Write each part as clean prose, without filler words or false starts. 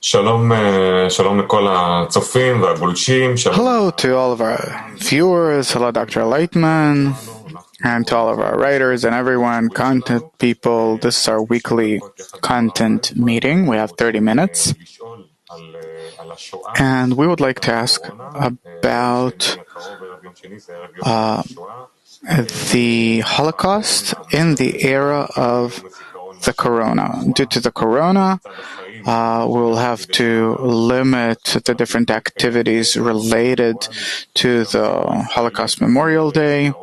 Hello to all of our viewers, hello Dr. Laitman, and to all of our writers and everyone, content people. This is our weekly content meeting. We have 30 minutes. And we would like to ask about the Holocaust in the era of the corona. Due to the corona, we'll have to limit the different activities related to the Holocaust Memorial Day.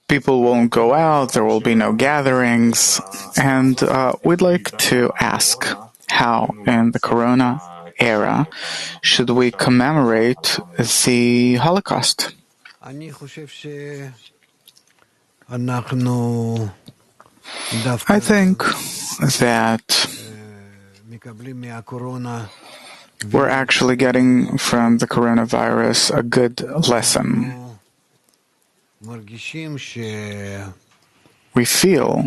People won't go out, there will be no gatherings, and we'd like to ask how in the corona era should we commemorate the Holocaust? I think that we're actually getting from the coronavirus a good lesson. We feel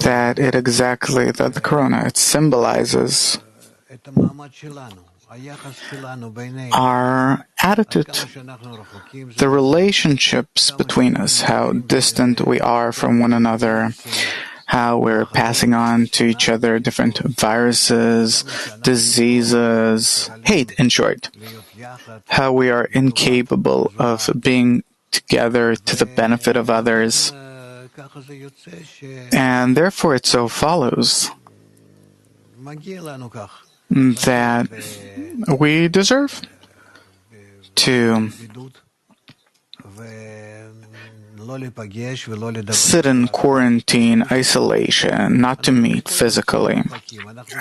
that the corona, it symbolizes our attitude, the relationships between us, how distant we are from one another, how we're passing on to each other different viruses, diseases, hate, in short, how we are incapable of being together to the benefit of others. And therefore it so follows that we deserve to sit in quarantine, isolation, not to meet physically.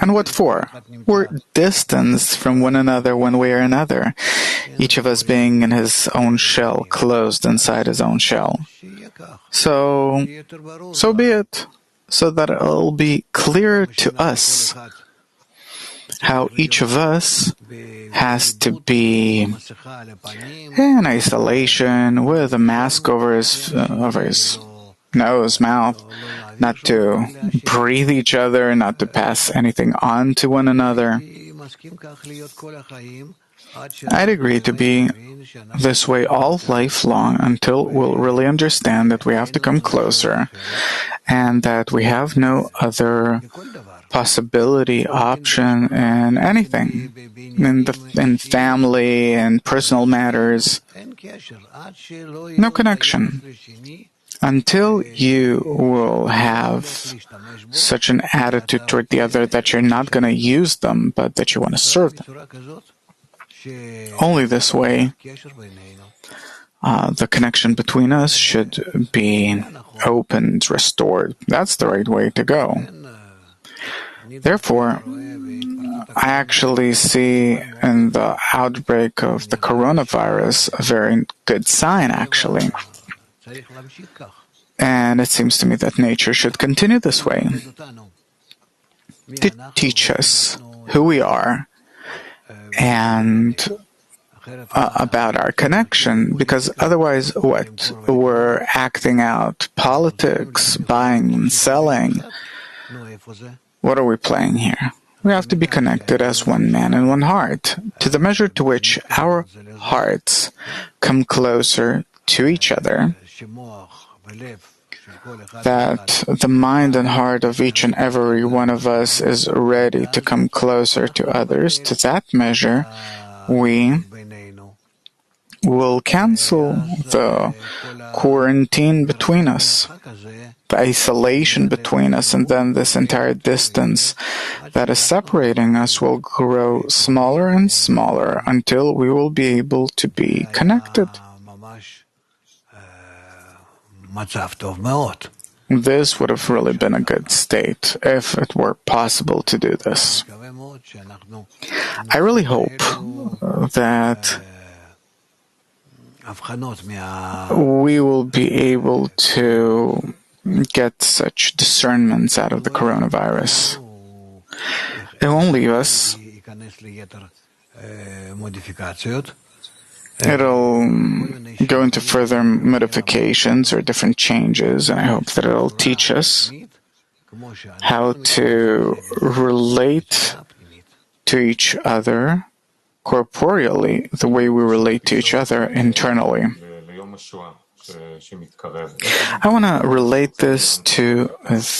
And what for? We're distanced from one another one way or another, each of us being in his own shell, closed inside his own shell. So be it, so that it'll be clear to us how each of us has to be in isolation with a mask over his nose, mouth, not to breathe each other, not to pass anything on to one another. I'd agree to be this way all life long until we'll really understand that we have to come closer and that we have no other possibility, option, in anything, in family and personal matters. No connection. Until you will have such an attitude toward the other that you're not going to use them, but that you want to serve them. Only this way, the connection between us should be opened, restored. That's the right way to go. Therefore, I actually see in the outbreak of the coronavirus a very good sign, actually. And it seems to me that nature should continue this way, to teach us who we are and about our connection, because otherwise what? We're acting out politics, buying and selling. What are we playing here? We have to be connected as one man and one heart, to the measure to which our hearts come closer to each other, that the mind and heart of each and every one of us is ready to come closer to others. To that measure, we will cancel the quarantine between us, the isolation between us, and then this entire distance that is separating us will grow smaller and smaller until we will be able to be connected. This would have really been a good state if it were possible to do this. I really hope that we will be able to get such discernments out of the coronavirus. It won't leave us. It'll go into further modifications or different changes, and I hope that it'll teach us how to relate to each other corporeally, the way we relate to each other internally. I want to relate this to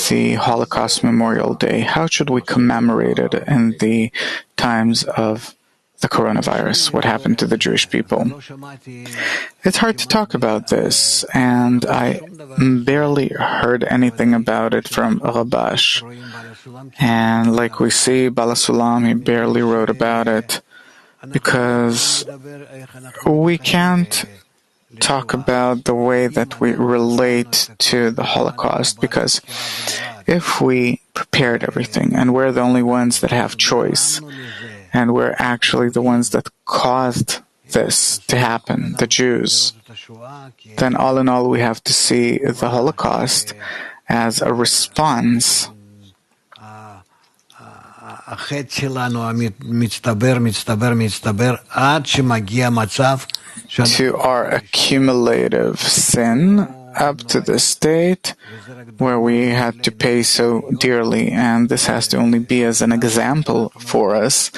the Holocaust Memorial Day. How should we commemorate it in the times of the coronavirus? What happened to the Jewish people? It's hard to talk about this, and I barely heard anything about it from Rabash. And like we see, Bala Sulam, he barely wrote about it, because we can't talk about the way that we relate to the Holocaust, because if we prepared everything and we're the only ones that have choice, and we're actually the ones that caused this to happen, the Jews, then all in all we have to see the Holocaust as a response to our accumulative sin up to the state where we had to pay so dearly. And this has to only be as an example for us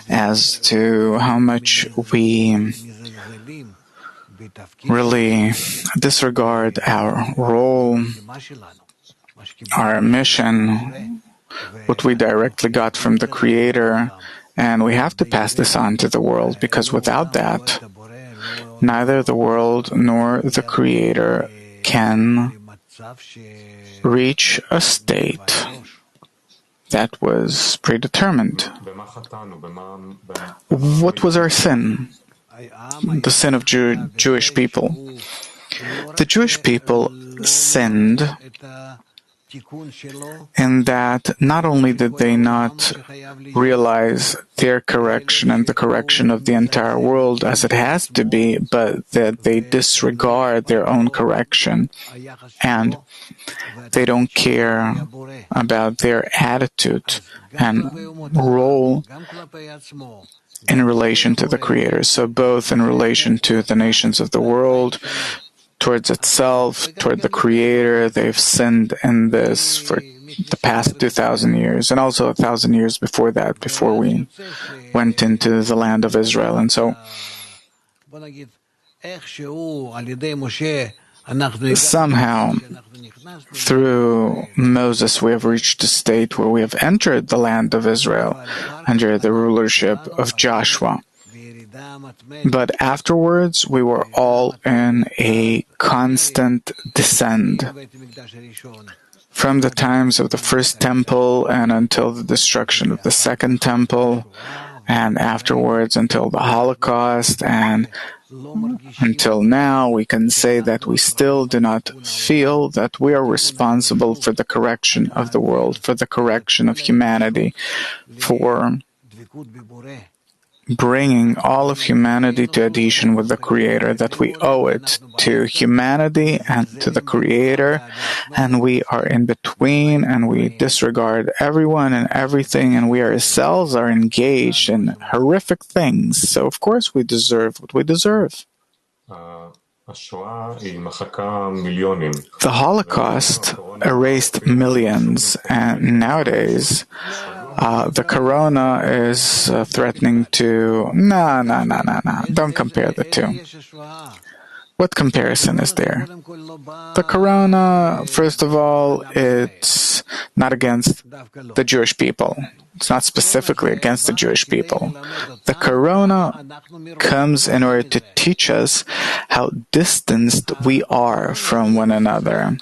as to how much we really disregard our role, our mission, what we directly got from the Creator, and we have to pass this on to the world, because without that, neither the world nor the Creator can reach a state that was predetermined. What was our sin? The sin of Jewish people. The Jewish people sinned in that not only did they not realize their correction and the correction of the entire world as it has to be, but that they disregard their own correction, and they don't care about their attitude and role in relation to the Creator. So both in relation to the nations of the world, towards itself, toward the Creator, they've sinned in this for the past 2,000 years, and also 1,000 years before that, before we went into the land of Israel. And so, somehow, through Moses, we have reached a state where we have entered the land of Israel under the rulership of Joshua. But afterwards, we were all in a constant descent. From the times of the first temple and until the destruction of the second temple, and afterwards until the Holocaust, and until now, we can say that we still do not feel that we are responsible for the correction of the world, for the correction of humanity, for bringing all of humanity to adhesion with the Creator, that we owe it to humanity and to the Creator, and we are in between, and we disregard everyone and everything, and we ourselves are engaged in horrific things. So, of course, we deserve what we deserve. The Holocaust erased millions, and nowadays the corona is threatening to... No, don't compare the two. What comparison is there? The corona, first of all, it's not against the Jewish people. It's not specifically against the Jewish people. The corona comes in order to teach us how distanced we are from one another.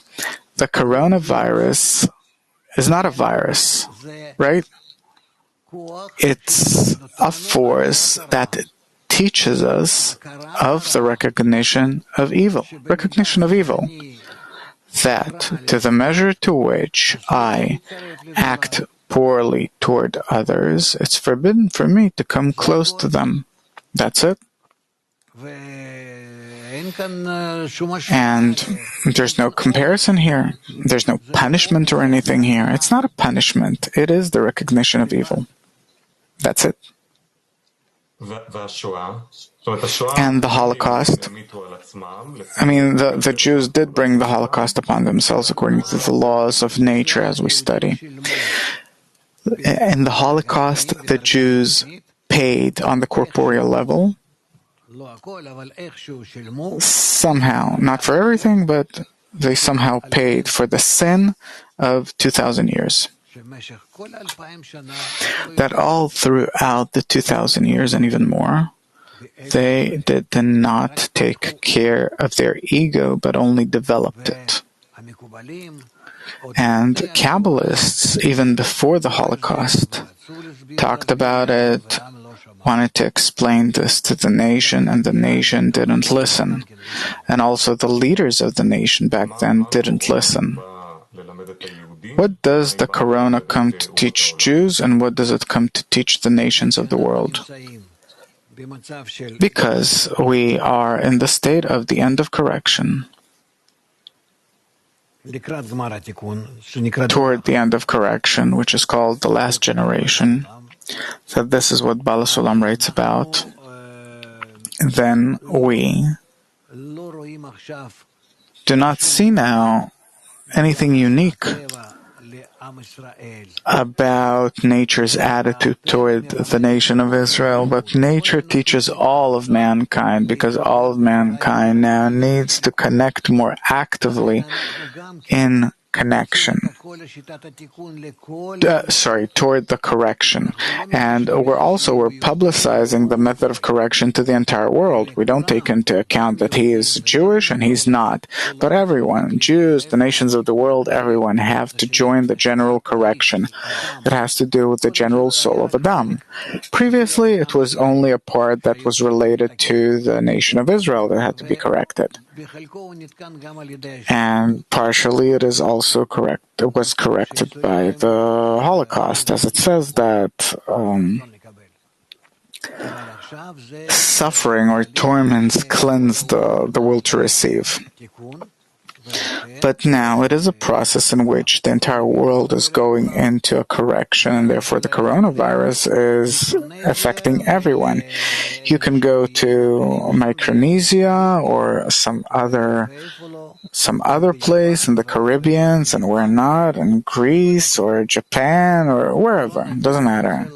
The coronavirus is not a virus, right? It's a force that teaches us of the recognition of evil. That to the measure to which I act poorly toward others, it's forbidden for me to come close to them. That's it. And there's no comparison here. There's no punishment or anything here. It's not a punishment. It is the recognition of evil. That's it. And the Holocaust, I mean, the Jews did bring the Holocaust upon themselves according to the laws of nature as we study. In the Holocaust, the Jews paid on the corporeal level, somehow, not for everything, but they somehow paid for the sin of 2,000 years. That all throughout the 2,000 years and even more, they did not take care of their ego, but only developed it. And Kabbalists, even before the Holocaust, talked about it, wanted to explain this to the nation, and the nation didn't listen. And also the leaders of the nation back then didn't listen. What does the Corona come to teach Jews, and what does it come to teach the nations of the world? Because we are in the state of the end of correction, toward the end of correction, which is called the last generation. So this is what Baal Sulam writes about. Then we do not see now anything unique about nature's attitude toward the nation of Israel, but nature teaches all of mankind, because all of mankind now needs to connect more actively in connection. Toward the correction. And we're publicizing the method of correction to the entire world. We don't take into account that he is Jewish and he's not. But everyone, Jews, the nations of the world, everyone have to join the general correction that has to do with the general soul of Adam. Previously, it was only a part that was related to the nation of Israel that had to be corrected. And partially it is also correct. It was corrected by the Holocaust, as it says that suffering or torments cleanse the will to receive. But now it is a process in which the entire world is going into a correction, and therefore the coronavirus is affecting everyone. You can go to Micronesia or some other place in the Caribbean, and we're not, in Greece or Japan or wherever. It doesn't matter.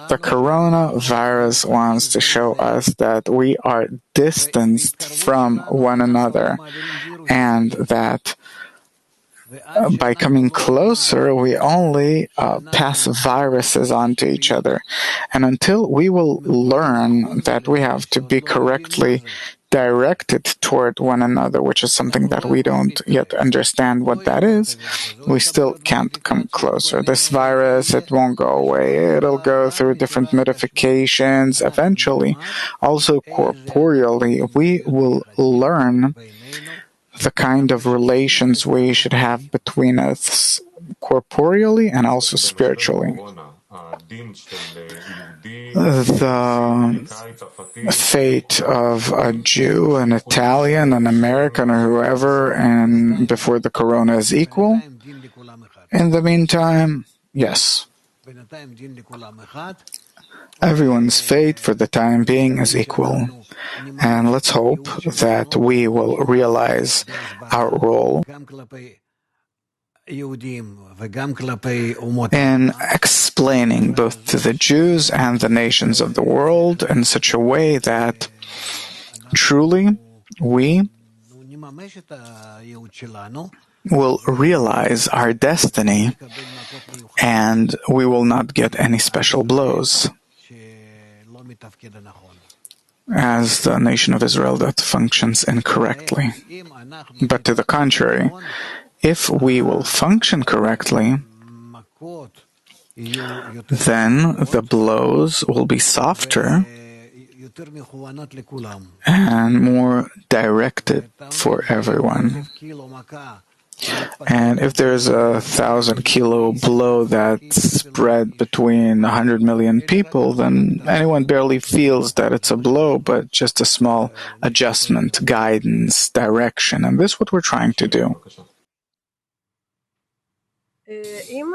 The coronavirus wants to show us that we are distanced from one another, and that by coming closer, we only pass viruses on to each other. And until we will learn that we have to be correctly directed toward one another, which is something that we don't yet understand what that is, we still can't come closer. This virus, it won't go away. It'll go through different modifications. Eventually, also corporeally, we will learn the kind of relations we should have between us corporeally and also spiritually. The fate of a Jew, an Italian, an American, or whoever, and before the corona is equal. In the meantime, yes. Everyone's fate for the time being is equal. And let's hope that we will realize our role in explaining both to the Jews and the nations of the world in such a way that truly we will realize our destiny and we will not get any special blows as the nation of Israel that functions incorrectly. But to the contrary, if we will function correctly, then the blows will be softer and more directed for everyone. And if there's a 1,000-kilo blow that's spread between 100 million people, then anyone barely feels that it's a blow, but just a small adjustment, guidance, direction. And this is what we're trying to do. If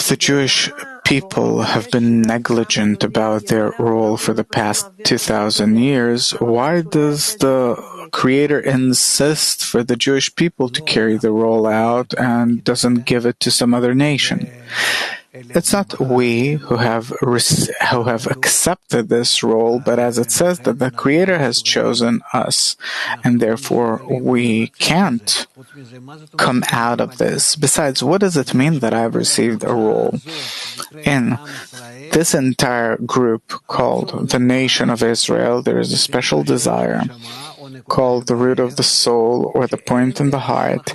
the Jewish people have been negligent about their role for the past 2,000 years, why does the Creator insist for the Jewish people to carry the role out and doesn't give it to some other nation? It's not we who have accepted this role, but as it says that the Creator has chosen us, and therefore we can't come out of this. Besides, what does it mean that I've received a role? In this entire group called the nation of Israel, there is a special desire called the root of the soul or the point in the heart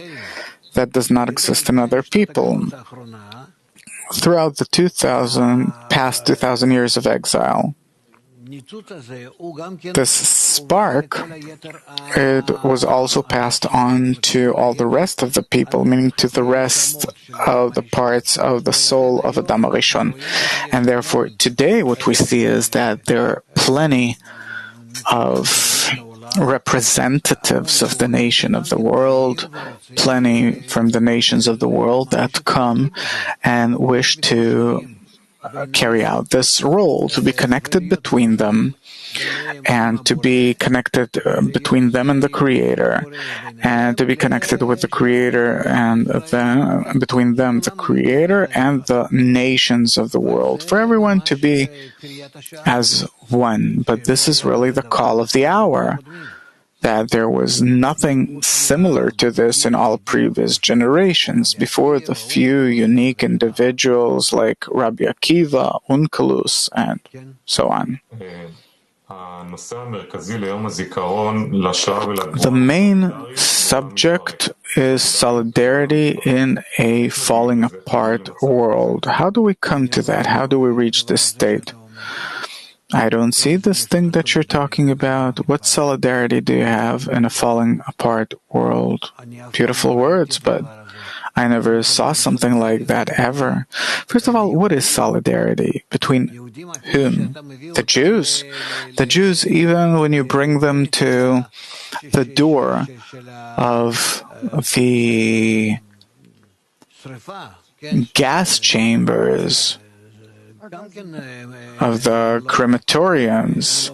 that does not exist in other people. Throughout the past 2,000 years of exile, this spark, it was also passed on to all the rest of the people, meaning to the rest of the parts of the soul of Adam HaRishon. And therefore, today what we see is that there are plenty of representatives of the nation of the world, plenty from the nations of the world that come and wish to carry out this role, to be connected between them, and to be connected between them and the Creator, and to be connected with the Creator and between them, the Creator and the nations of the world, for everyone to be as one. But this is really the call of the hour, that there was nothing similar to this in all previous generations before the few unique individuals like Rabbi Akiva, Onkelos, and so on. The main subject is solidarity in a falling apart world. How do we come to that? How do we reach this state? I don't see this thing that you're talking about. What solidarity do you have in a falling apart world? Beautiful words, but I never saw something like that ever. First of all, what is solidarity? Between whom? The Jews. The Jews, even when you bring them to the door of the gas chambers, of the crematoriums,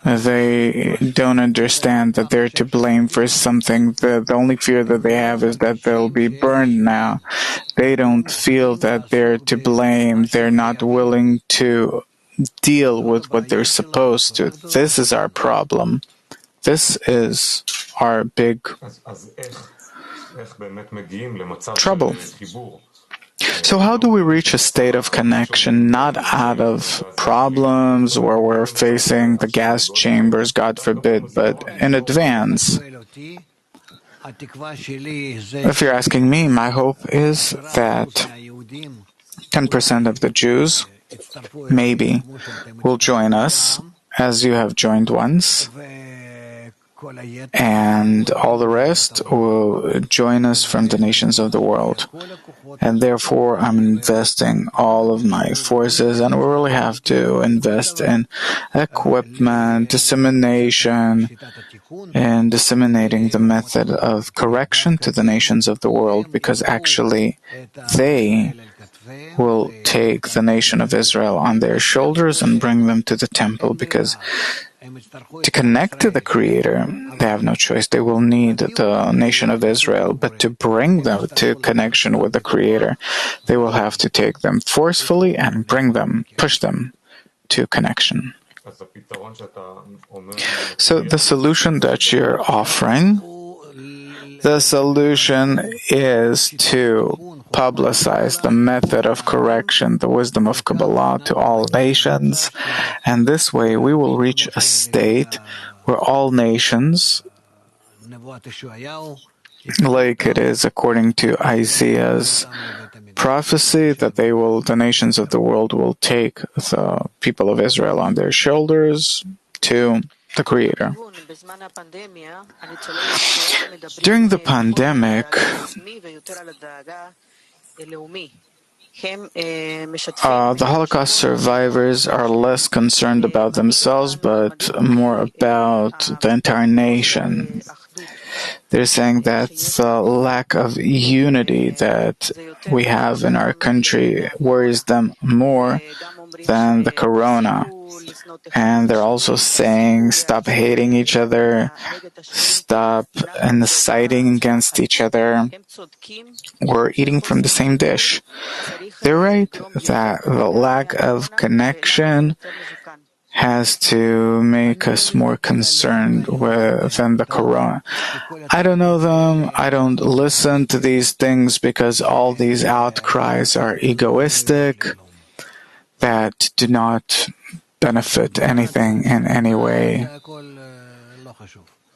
they don't understand that they're to blame for something. The only fear that they have is that they'll be burned now. They don't feel that they're to blame. They're not willing to deal with what they're supposed to. This is our problem. This is our big trouble. So how do we reach a state of connection, not out of problems where we're facing the gas chambers, God forbid, but in advance? If you're asking me, my hope is that 10% of the Jews, maybe, will join us, as you have joined once, and all the rest will join us from the nations of the world. And therefore, I'm investing all of my forces, and we really have to invest in equipment, dissemination, and disseminating the method of correction to the nations of the world, because actually they will take the nation of Israel on their shoulders and bring them to the temple, because to connect to the Creator, they have no choice. They will need the nation of Israel, but to bring them to connection with the Creator, they will have to take them forcefully and bring them, push them to connection. So the solution that you're offering, the solution is to publicize the method of correction, the wisdom of Kabbalah to all nations, and this way we will reach a state where all nations, like it is according to Isaiah's prophecy, that the nations of the world will take the people of Israel on their shoulders to the Creator. During the pandemic, the Holocaust survivors are less concerned about themselves, but more about the entire nation. They're saying that the lack of unity that we have in our country worries them more than the corona. And they're also saying stop hating each other, stop inciting against each other. We're eating from the same dish. They're right that the lack of connection has to make us more concerned than the corona. I don't know them. I don't listen to these things because all these outcries are egoistic, that do not benefit anything in any way.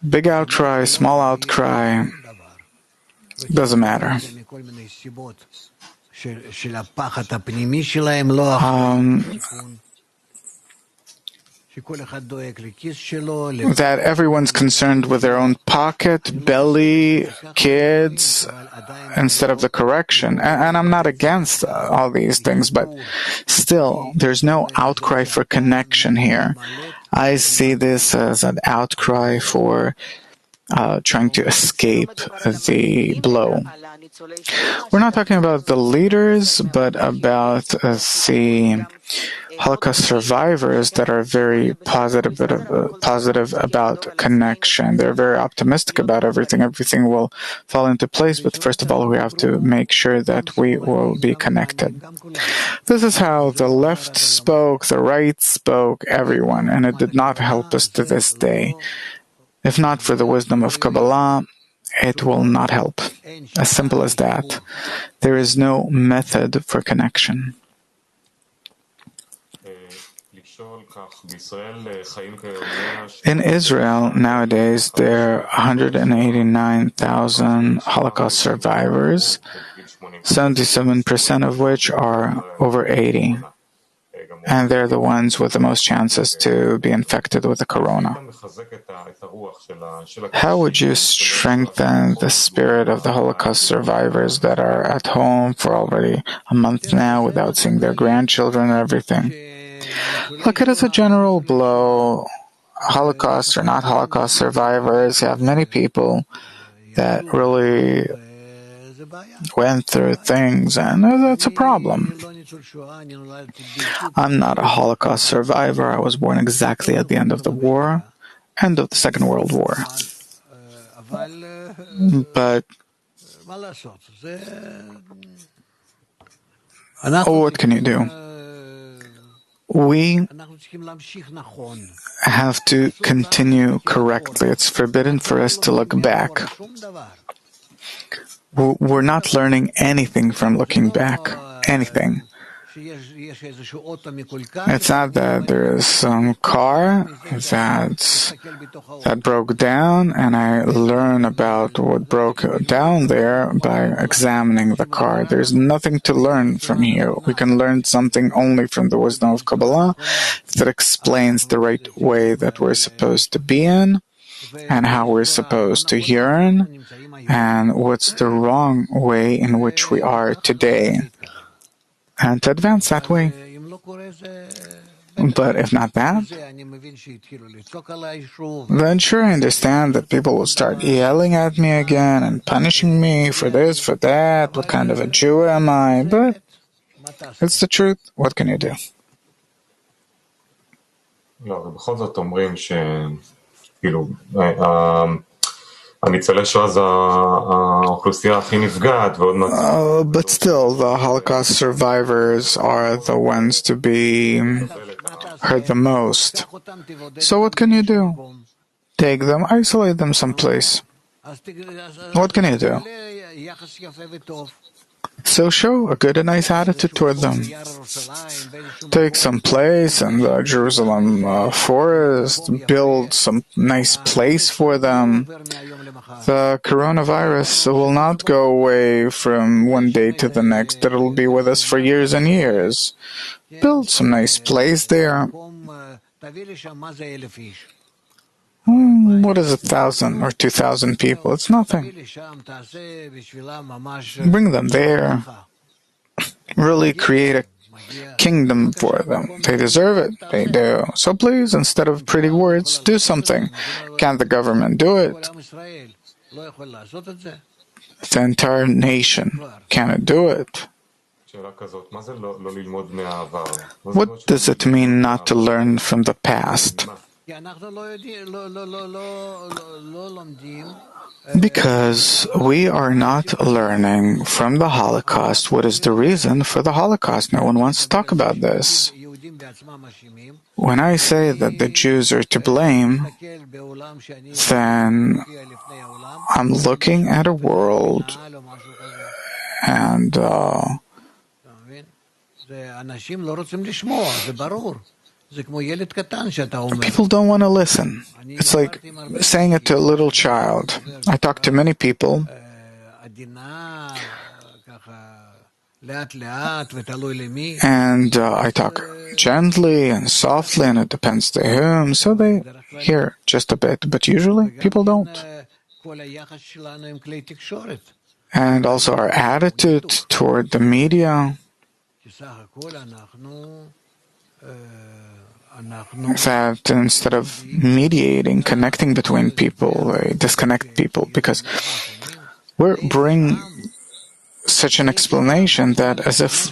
Big outcry, small outcry, doesn't matter. That everyone's concerned with their own pocket, belly, kids, instead of the correction. And I'm not against all these things, but still, there's no outcry for connection here. I see this as an outcry for trying to escape the blow. We're not talking about the leaders, but about the Holocaust survivors that are very positive about connection. They're very optimistic about everything. Everything will fall into place, but first of all, we have to make sure that we will be connected. This is how the left spoke, the right spoke, everyone, and it did not help us to this day. If not for the wisdom of Kabbalah, it will not help. As simple as that. There is no method for connection. In Israel, nowadays, there are 189,000 Holocaust survivors, 77% of which are over 80. And they're the ones with the most chances to be infected with the corona. How would you strengthen the spirit of the Holocaust survivors that are at home for already a month now without seeing their grandchildren and everything? Look, it is a general blow. Holocaust or not Holocaust survivors, you have many people that really went through things, and that's a problem. I'm not a Holocaust survivor. I was born exactly at the end of the war, end of the Second World War. But what can you do? We have to continue correctly. It's forbidden for us to look back. We're not learning anything from looking back. Anything. It's not that there is some car that broke down, and I learn about what broke down there by examining the car. There's nothing to learn from here. We can learn something only from the wisdom of Kabbalah that explains the right way that we're supposed to be in, and how we're supposed to yearn, and what's the wrong way in which we are today, and to advance that way. But if not that, then sure, I understand that people will start yelling at me again and punishing me for this, for that, what kind of a Jew am I? But it's the truth. What can you do? But still, the Holocaust survivors are the ones to be hurt the most. So what can you do? Take them, isolate them someplace. What can you do? So show a good and nice attitude toward them. Take some place in the Jerusalem forest, build some nice place for them. The coronavirus will not go away from one day to the next. It'll be with us for years and years. Build some nice place there. What is 1,000 or 2,000 people? It's nothing. Bring them there. Really create a kingdom for them. They deserve it. They do. So please, instead of pretty words, do something. Can the government do it? The entire nation, can it do it? What does it mean not to learn from the past? Because we are not learning from the Holocaust what is the reason for the Holocaust. No one wants to talk about this. When I say that the Jews are to blame, then I'm looking at a world and people don't want to listen. It's like saying it to a little child. I talk to many people, and I talk gently and softly, and it depends to whom, so they hear just a bit, but usually people don't. And also our attitude toward the media, that instead of mediating, connecting between people, they disconnect people, because we're bringing such an explanation that as if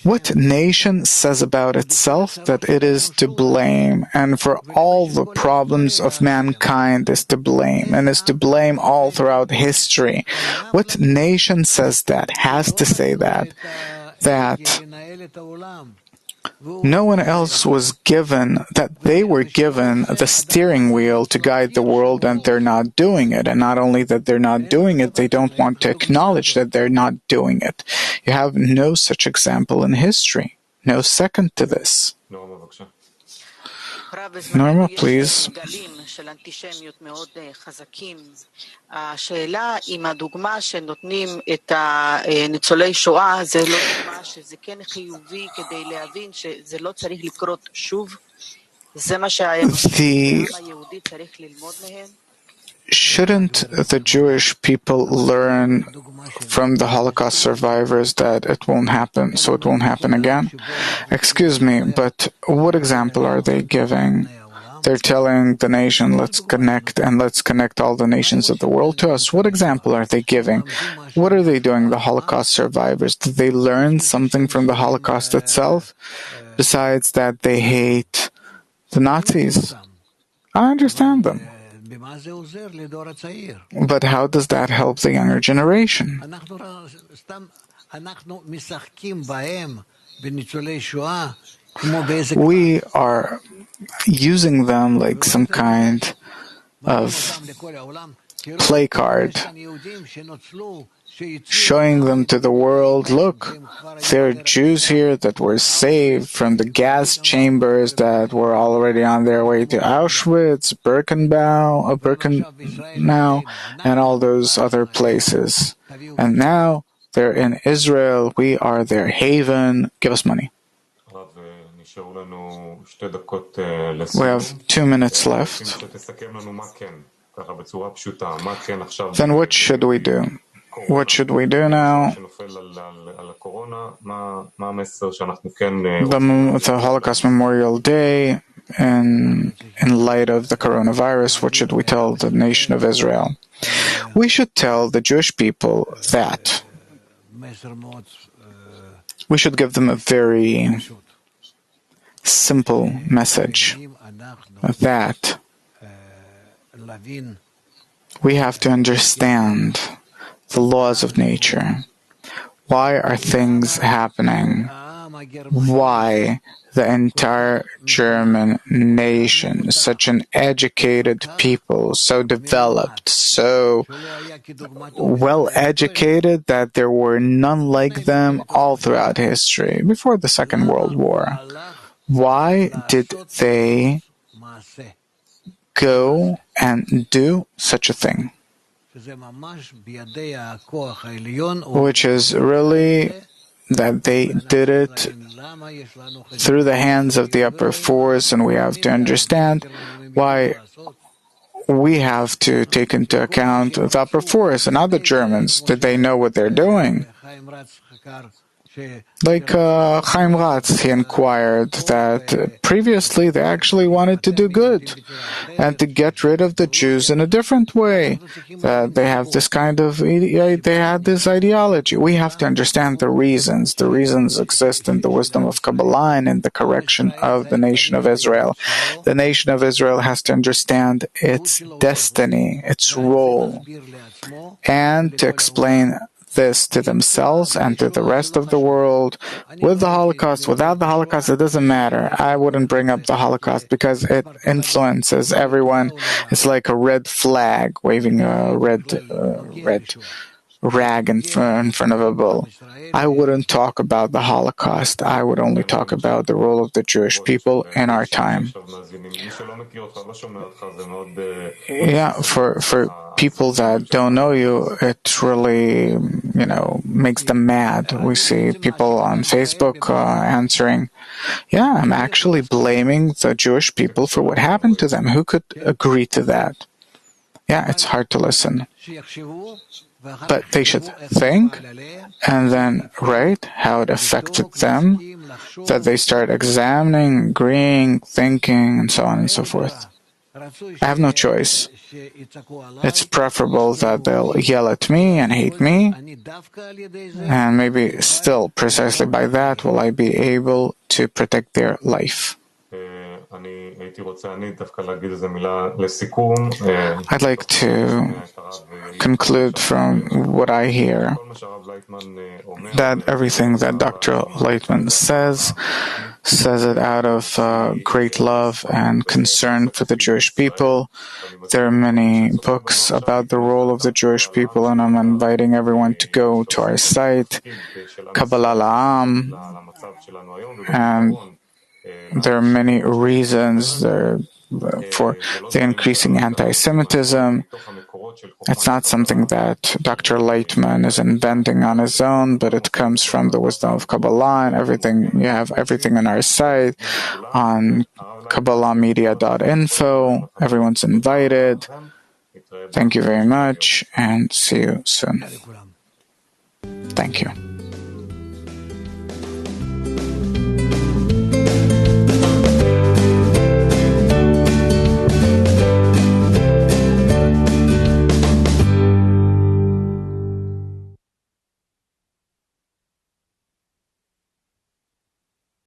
what nation says about itself that it is to blame, and for all the problems of mankind is to blame, and is to blame all throughout history. What nation says that, has to say that no one else was given, that they were given the steering wheel to guide the world, and they're not doing it. And not only that they're not doing it, they don't want to acknowledge that they're not doing it. You have no such example in history. No second to this. Norma, please. השאלה אם הדוגמה שנותנים את ניצולי שואה זה לא דוגמה שזה כן חיובי כדי להבין שזה לא צריך לקרות שוב? זה מה היהודי צריך ללמוד מהם? Shouldn't the Jewish people learn from the Holocaust survivors that it won't happen, so it won't happen again? Excuse me, but what example are they giving? They're telling the nation, let's connect, and let's connect all the nations of the world to us. What example are they giving? What are they doing, the Holocaust survivors? Did they learn something from the Holocaust itself? Besides that they hate the Nazis. I understand them. But how does that help the younger generation? We are using them like some kind of play card, showing them to the world, look, there are Jews here that were saved from the gas chambers that were already on their way to Auschwitz, Birkenau, and all those other places. And now they're in Israel, we are their haven, give us money. We have 2 minutes left. Then what should we do? What should we do now? The Holocaust Memorial Day, in light of the coronavirus, what should we tell the nation of Israel? We should tell the Jewish people that we should give them a very simple message, that we have to understand the laws of nature. Why are things happening? Why the entire German nation, such an educated people, so developed, so well educated that there were none like them all throughout history, before the Second World War. Why did they go and do such a thing? Which is really that they did it through the hands of the upper force, and we have to understand why we have to take into account the upper force and not the Germans. Did they know what they're doing? Like Chaim Ratz, he inquired that previously they actually wanted to do good and to get rid of the Jews in a different way. That they have this kind of, they had this ideology. We have to understand the reasons. The reasons exist in the wisdom of Kabbalah and in the correction of the nation of Israel. The nation of Israel has to understand its destiny, its role, and to explain this to themselves and to the rest of the world. With the Holocaust, without the Holocaust, it doesn't matter. I wouldn't bring up the Holocaust because it influences everyone. It's like a red flag, waving a red rag in front of a bull. I wouldn't talk about the Holocaust. I would only talk about the role of the Jewish people in our time. Yeah, for people that don't know you, it really, makes them mad. We see people on Facebook answering, yeah, I'm actually blaming the Jewish people for what happened to them. Who could agree to that? Yeah, it's hard to listen. But they should think and then write how it affected them, that they start examining, agreeing, thinking, and so on and so forth. I have no choice. It's preferable that they'll yell at me and hate me, and maybe still, precisely by that, will I be able to protect their life. I'd like to conclude from what I hear that everything that Dr. Laitman says it out of great love and concern for the Jewish people. There are many books about the role of the Jewish people, and I'm inviting everyone to go to our site, Kabbalah, and there are many reasons for the increasing anti-Semitism. It's not something that Dr. Laitman is inventing on his own, but it comes from the wisdom of Kabbalah and everything. You have everything on our site on Kabbalamedia.info. Everyone's invited. Thank you very much and see you soon. Thank you.